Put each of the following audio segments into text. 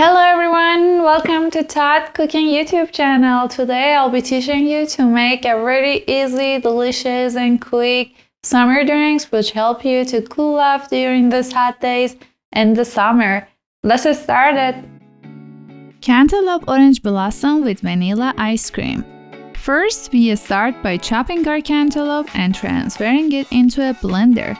Hello everyone, welcome to Todd Cooking YouTube channel. Today I'll be teaching you to make a very easy, delicious and quick summer drinks which help you to cool off during these hot days in the summer. Let's get started. Cantaloupe orange blossom with vanilla ice cream. First, we start by chopping our cantaloupe and transferring it into a blender.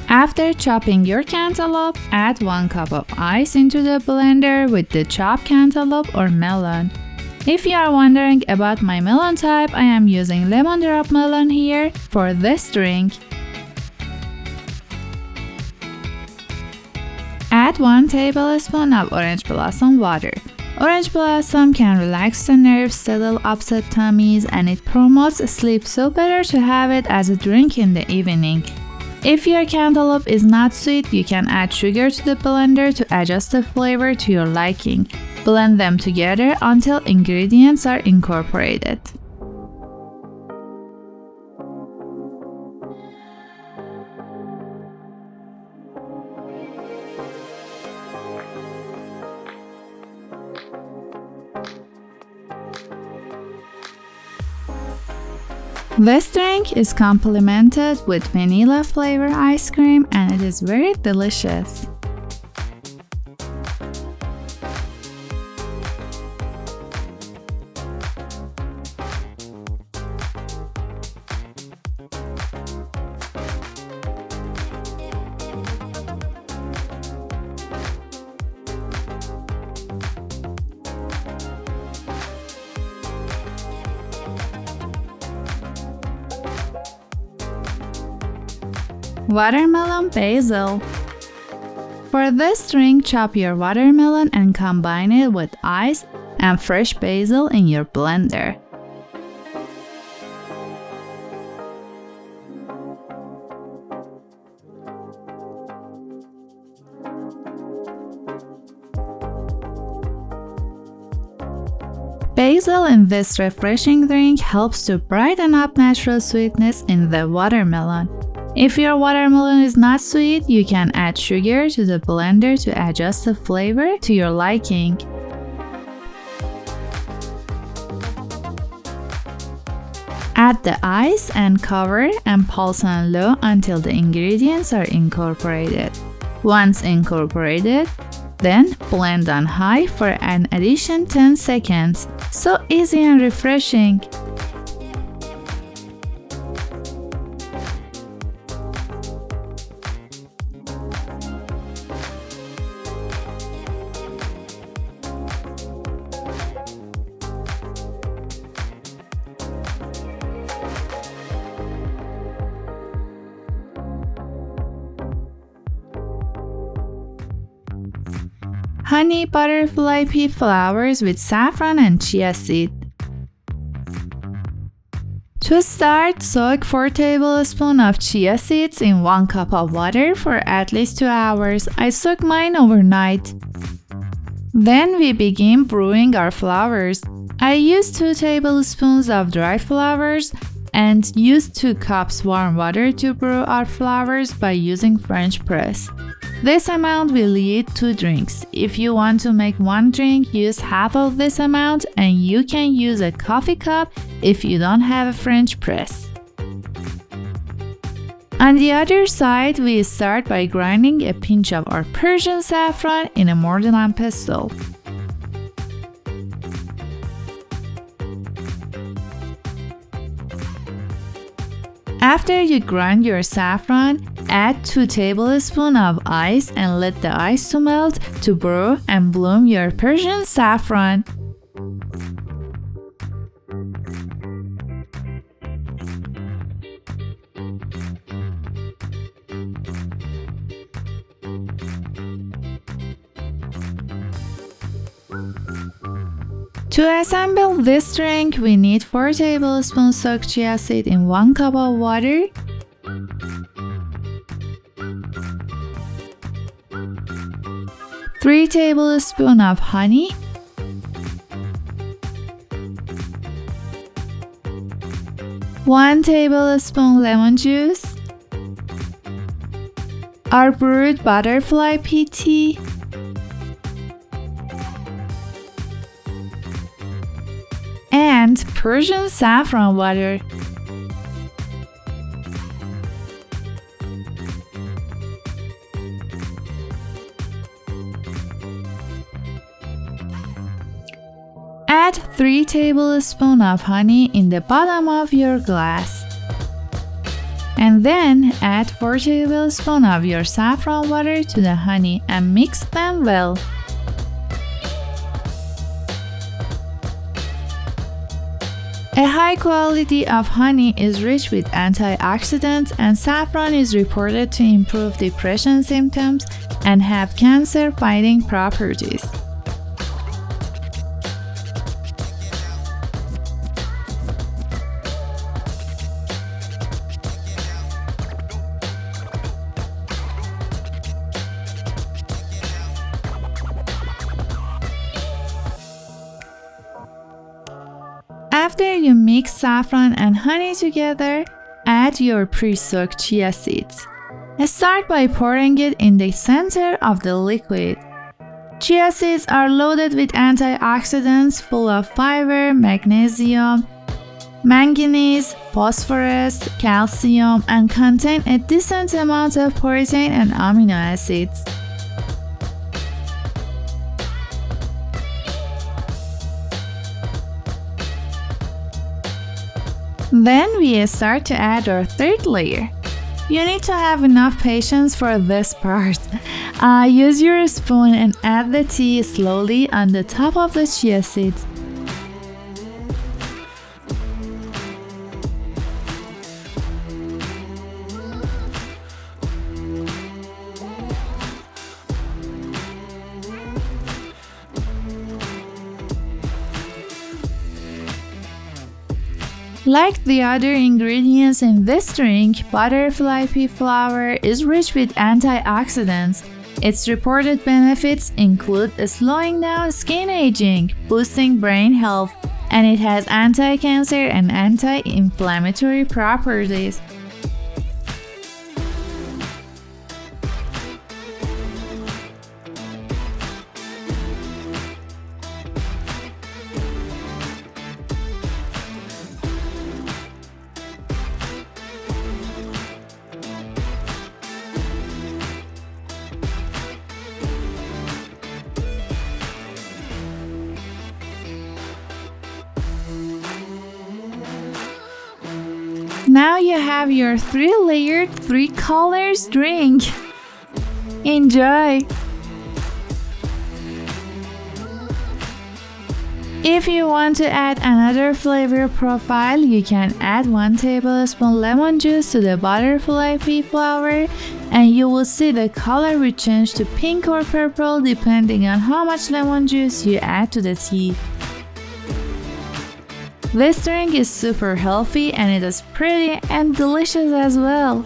After chopping your cantaloupe, add 1 cup of ice into the blender with the chopped cantaloupe or melon. If you are wondering about my melon type, I am using lemon drop melon here for this drink. Add 1 tablespoon of orange blossom water. Orange blossom can relax the nerves, settle upset tummies, and it promotes sleep, so better to have it as a drink in the evening. If your cantaloupe is not sweet, you can add sugar to the blender to adjust the flavor to your liking. Blend them together until ingredients are incorporated. This drink is complemented with vanilla flavor ice cream and it is very delicious. Watermelon basil. For this drink, chop your watermelon and combine it with ice and fresh basil in your blender. Basil in this refreshing drink helps to brighten up natural sweetness in the watermelon. If your watermelon is not sweet, you can add sugar to the blender to adjust the flavor to your liking. Add the ice and cover and pulse on low until the ingredients are incorporated. Once incorporated, then blend on high for an additional 10 seconds. So easy and refreshing. Honey butterfly pea flowers with saffron and chia seed. To start, soak 4 tablespoons of chia seeds in 1 cup of water for at least 2 hours. I soaked mine overnight. Then we begin brewing our flowers. I used 2 tablespoons of dry flowers and used 2 cups warm water to brew our flowers by using French press. This amount will yield 2 drinks. If you want to make 1 drink, use half of this amount and you can use a coffee cup if you don't have a French press. On the other side, we start by grinding a pinch of our Persian saffron in a Melon pestle. After you grind your saffron, add 2 tablespoons of ice and let the ice to melt to brew and bloom your Persian saffron. To assemble this drink, we need 4 tablespoons soaked chia seed in 1 cup of water, 3 tablespoons of honey, 1 tablespoon lemon juice, our brewed butterfly pea tea, and Persian saffron water. Add 3 tablespoons of honey in the bottom of your glass. And then add 4 tablespoons of your saffron water to the honey and mix them well. A high quality of honey is rich with antioxidants, and saffron is reported to improve depression symptoms and have cancer-fighting properties. After you mix saffron and honey together, add your pre-soaked chia seeds. Start by pouring it in the center of the liquid. Chia seeds are loaded with antioxidants full of fiber, magnesium, manganese, phosphorus, calcium, and contain a decent amount of protein and amino acids. Then we start to add our third layer. You need to have enough patience for this part. Use your spoon and add the tea slowly on the top of the chia seeds. Like the other ingredients in this drink, butterfly pea flower is rich with antioxidants. Its reported benefits include slowing down skin aging, boosting brain health, and it has anti-cancer and anti-inflammatory properties. Now you have your 3-layered 3-colors drink. Enjoy! If you want to add another flavor profile, you can add 1 tablespoon lemon juice to the butterfly pea flower, and you will see the color will change to pink or purple depending on how much lemon juice you add to the tea. This drink is super healthy and it is pretty and delicious as well.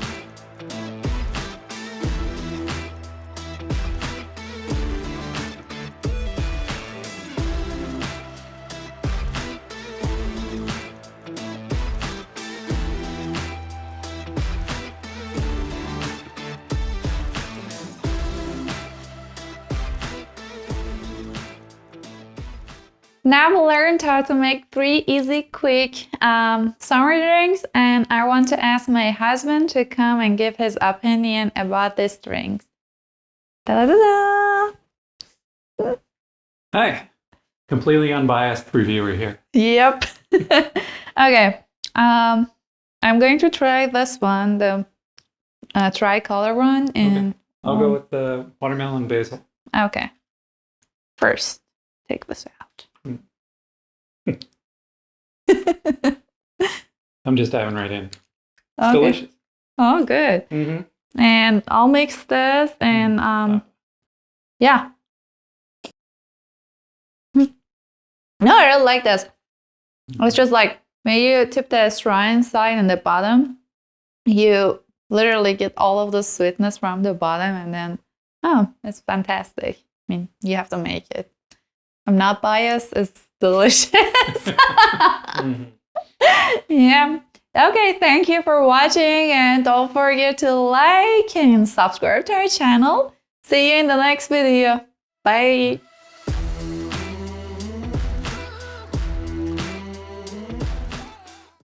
Now we learned how to make 3 easy, quick summer drinks, and I want to ask my husband to come and give his opinion about these drinks. Da-da-da-da! Hi, completely unbiased reviewer here. Yep. Okay, I'm going to try this one, the tricolor one. And okay. I'll go with the watermelon basil. Okay. First, take this out. I'm just diving right in. It's Okay. delicious. Oh, good. Mm-hmm. And I'll mix this and yeah. No, I really like this. It's just like when you tip the straw inside and the bottom, you literally get all of the sweetness from the bottom, and then it's fantastic. I mean, you have to make it. I'm not biased. It's delicious. Mm-hmm. Yeah. Okay, thank you for watching and don't forget to like and subscribe to our channel. See you in the next video. Bye.